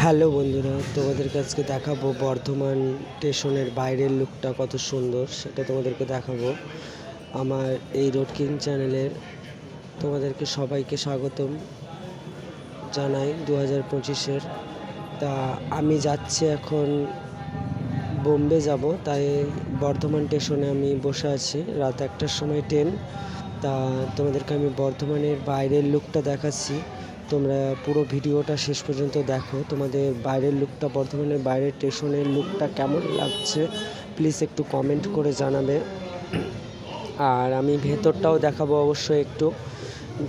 Hello বন্ধুরা, তোমাদেরকে আজকে দেখাবো বর্ধমান স্টেশনের বাইরের লুকটা কত সুন্দর সেটা তোমাদেরকে দেখাবো। আমার এই রোড কিং চ্যানেলের তোমাদেরকে সবাইকে স্বাগতম জানাই 2025-এর। তা আমি যাচ্ছি এখন বোম্বে যাব, তাই বর্ধমান স্টেশনে আমি বসে আছি। রাত 1টার সময় ট্রেন। তা তোমাদেরকে আমি বর্ধমানের বাইরের লুকটা দেখাচ্ছি, তোমরা পুরো ভিডিওটা শেষ পর্যন্ত দেখো। তোমাদের বাইরের লুকটা, বর্ধমানের বাইরের স্টেশনের লুকটা কেমন লাগছে প্লিজ একটু কমেন্ট করে জানাবে। আর আমি ভেতরটাও দেখাবো অবশ্যই একটু,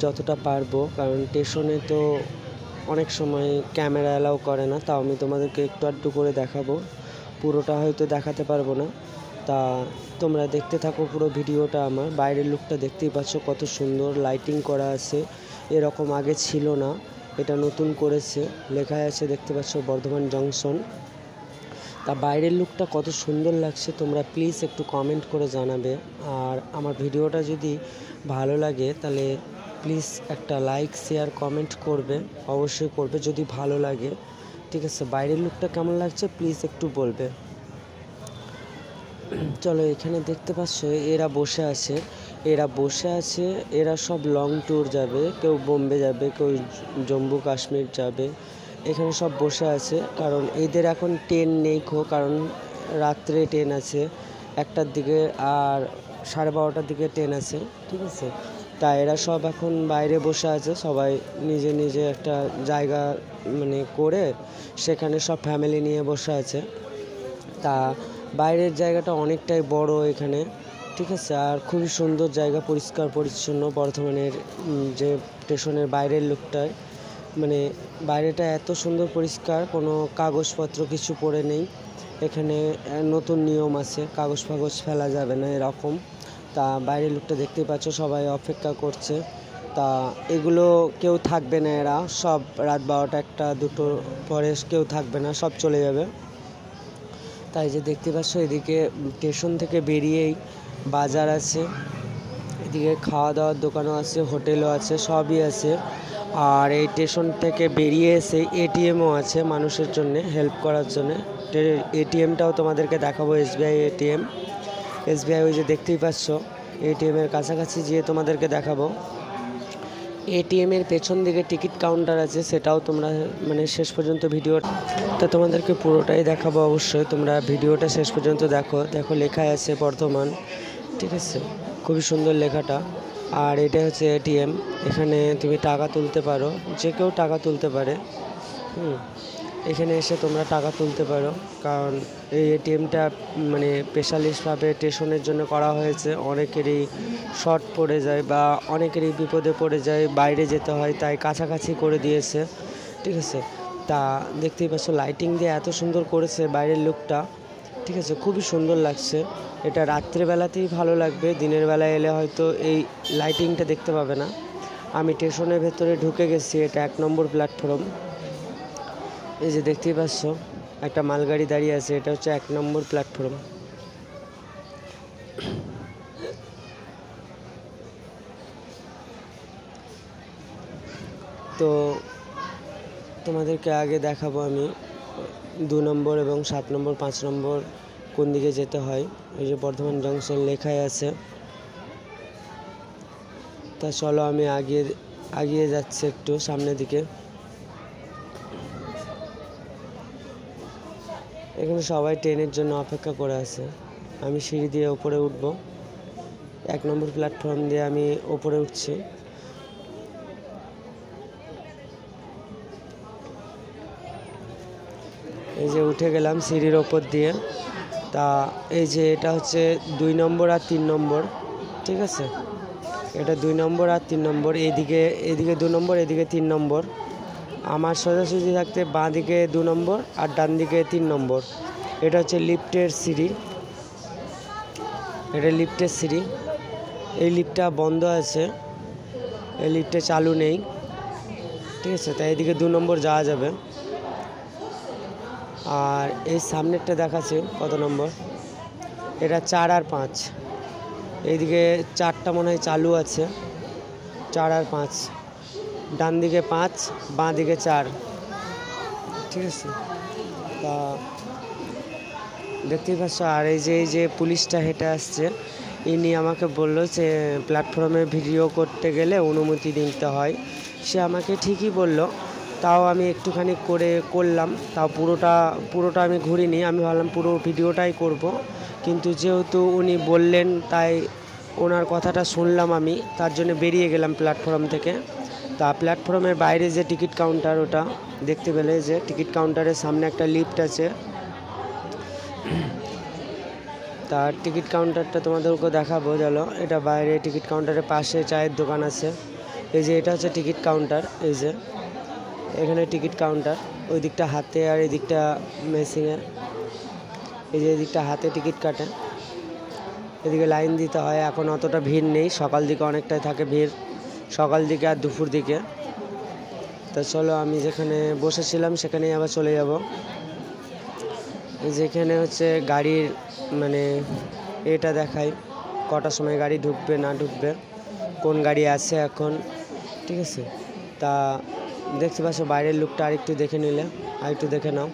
যতটা পারবো, কারণ স্টেশনে তো অনেক সময় ক্যামেরা অ্যালাউ করে না। তাও আমি তোমাদেরকে একটু আধটু করে দেখাবো, পুরোটা হয়তো দেখাতে পারবো না। তা তোমরা দেখতে থাকো পুরো ভিডিওটা। আমার বাইরের লুকটা দেখতেই পাচ্ছ কত সুন্দর লাইটিং করা আছে, এরকম আগে ছিল না, এটা নতুন করেছে। লেখা আছে দেখতে পাচ্ছ বর্ধমান জংশন। তা বাইরের লুকটা কত সুন্দর লাগছে তোমরা প্লিজ একটু কমেন্ট করে জানাবে। আর আমার ভিডিওটা যদি ভালো লাগে তাহলে প্লিজ একটা লাইক শেয়ার কমেন্ট করবে, অবশ্যই করবে যদি ভালো লাগে, ঠিক আছে। বাইরের লুকটা কেমন লাগছে প্লিজ একটু বলবে। চলো, এখানে দেখতে পাচ্ছ এরা বসে আছে, এরা সব লং ট্যুর যাবে, কেউ বোম্বে যাবে, কেউ জম্মু কাশ্মীর যাবে। এখানে সব বসে আছে, কারণ এদের এখন ট্রেন নেই, কারণ রাত্রে ট্রেন আছে 1টার দিকে আর 12:30টার দিকে ট্রেন আছে, ঠিক আছে। তা এরা সব এখন বাইরে বসে আছে, সবাই নিজে নিজে একটা জায়গা করে সেখানে সব ফ্যামিলি নিয়ে বসে আছে। তা বাইরের জায়গাটা অনেকটাই বড় এখানে, ঠিক আছে। আর খুবই সুন্দর জায়গা, পরিষ্কার পরিচ্ছন্ন। বর্ধমানের যে স্টেশনের বাইরের লুকটায় বাইরেটা এত সুন্দর পরিষ্কার, কোনো কাগজপত্র কিছু পড়ে নেই। এখানে নতুন নিয়ম আছে, কাগজ ফাগজ ফেলা যাবে না এরকম। তা বাইরের লুকটা দেখতেই পাচ্ছ, সবাই অপেক্ষা করছে। তা এগুলো কেউ থাকবে না, এরা সব রাত 12টা 1টা 2টোর পরে কেউ থাকবে না, সব চলে যাবে। তাই যে দেখতে পাচ্ছ এদিকে স্টেশন থেকে বেরিয়েই বাজার আছে, এদিকে খাওয়া দাওয়ার দোকানও আছে, হোটেলও আছে, সবই আছে। আর এই স্টেশন থেকে বেরিয়ে এসে এটিএমও আছে মানুষের জন্য হেল্প করার জন্য। এটিএমটাও তোমাদেরকে দেখাবো, এসবিআই এটিএম। এসবিআই ওই যে দেখতেই পাচ্ছ, এটিএমের কাছাকাছি যেয়ে তোমাদেরকে দেখাবো। এটিএমের পেছন দিকে টিকিট কাউন্টার আছে, সেটাও তোমরা শেষ পর্যন্ত ভিডিওটা তোমাদেরকে পুরোটাই দেখাবো। অবশ্যই তোমরা ভিডিওটা শেষ পর্যন্ত দেখো লেখা আছে বর্ধমান, ঠিক আছে, খুবই সুন্দর লেখাটা। আর এটা হচ্ছে এটিএম, এখানে তুমি টাকা তুলতে পারো, যে কেউ টাকা তুলতে পারে। এখানে এসে তোমরা টাকা তুলতে পারো, কারণ এই এটিএমটা স্পেশালিস্টভাবে স্টেশনের জন্য করা হয়েছে। অনেকেরই শর্ট পড়ে যায় বা অনেকেরই বিপদে পড়ে যায়, বাইরে যেতে হয়, তাই কাছাকাছি করে দিয়েছে, ঠিক আছে। তা দেখতেই পাচ্ছ লাইটিং দিয়ে এত সুন্দর করেছে বাইরের লুকটা, ঠিক আছে, খুবই সুন্দর লাগছে। এটা রাত্রেবেলাতেই ভালো লাগবে, দিনের বেলায় এলে হয়তো এই লাইটিংটা দেখতে পাবে না। আমি স্টেশনের ভেতরে ঢুকে গেছি, এটা 1 নম্বর প্ল্যাটফর্ম। এই যে দেখতেই পাচ্ছ একটা মালগাড়ি দাঁড়িয়ে আছে, এটা হচ্ছে 1 নম্বর প্ল্যাটফর্ম। তো তোমাদেরকে আগে দেখাবো আমি 2 নম্বর এবং 7 নম্বর 5 নম্বর কোন দিকে যেতে হয়। এই যে বর্ধমান জংশন লেখাই আছে। তা চলো, আমি আগিয়ে যাচ্ছি একটু সামনের দিকে। এখানে সবাই ট্রেনের জন্য অপেক্ষা করে আছে। আমি সিঁড়ি দিয়ে ওপরে উঠব, 1 নম্বর প্ল্যাটফর্ম দিয়ে আমি ওপরে উঠছি। এই যে উঠে গেলাম সিঁড়ির ওপর দিয়ে। তা এই যে এটা হচ্ছে 2 নম্বর আর 3 নম্বর, ঠিক আছে। এটা 2 নম্বর আর 3 নম্বর, এদিকে 2 নম্বর, এদিকে 3 নম্বর। আমার সোজাসুজি থাকতে বাঁ দিকে 2 নম্বর আর ডান দিকে 3 নম্বর। এটা হচ্ছে লিফটের সিঁড়ি, এই লিফটটা বন্ধ আছে, এই লিফটে চালু নেই, ঠিক আছে। তাই এদিকে 2 নম্বর যাওয়া যাবে। আর এই সামনেরটা দেখাচ্ছে কত নম্বর, এটা 4 আর 5। এইদিকে 4টা মনে হয় চালু আছে, 4 আর 5। ডান দিকে 5, বাঁ দিকে 4। ঠিক আছে। তা দেখতেই পাচ্ছ। আর এই যে পুলিশটা হেঁটে আসছে, ইনি আমাকে বললো যে প্ল্যাটফর্মে ভিডিও করতে গেলে অনুমতি নিতে হয়। সে আমাকে ঠিকই বললো, তাও আমি একটুখানি করলাম। তাও পুরোটা আমি ঘুরিনি, আমি ভাবলাম পুরো ভিডিওটাই করব, কিন্তু যেহেতু উনি বললেন তাই ওনার কথাটা শুনলাম আমি, তার জন্য বেরিয়ে গেলাম প্ল্যাটফর্ম থেকে। তা প্ল্যাটফর্মের বাইরে যে টিকিট কাউন্টার, ওটা দেখতে পেলে যে টিকিট কাউন্টারের সামনে একটা লিফট আছে। তার টিকিট কাউন্টারটা তোমাদেরকে দেখাবো, চলো। এটা বাইরে টিকিট কাউন্টারের পাশে চায়ের দোকান আছে। এই যে এটা হচ্ছে টিকিট কাউন্টার, এই যে এখানে টিকিট কাউন্টার, ওই দিকটা হাতে আর এই দিকটা মেশিনে। এই যে এদিকটা হাতে টিকিট কাটে, এদিকে লাইন দিতে হয়। এখন অতটা ভিড় নেই, সকাল দিকে অনেকটাই থাকে ভিড়, সকাল দিকে আর দুপুর দিকে। তো চলো, আমি যেখানে বসেছিলাম সেখানেই আবার চলে যাব। যেখানে হচ্ছে গাড়ির মানে এটা দেখাই, কটার সময় গাড়ি ঢুকবে না ঢুকবে, কোন গাড়ি আছে এখন, ঠিক আছে। তা দেখতে পাচ্ছ বাইরের লুকটা আরেকটু দেখে নিলে, আরেকটু দেখে নাও।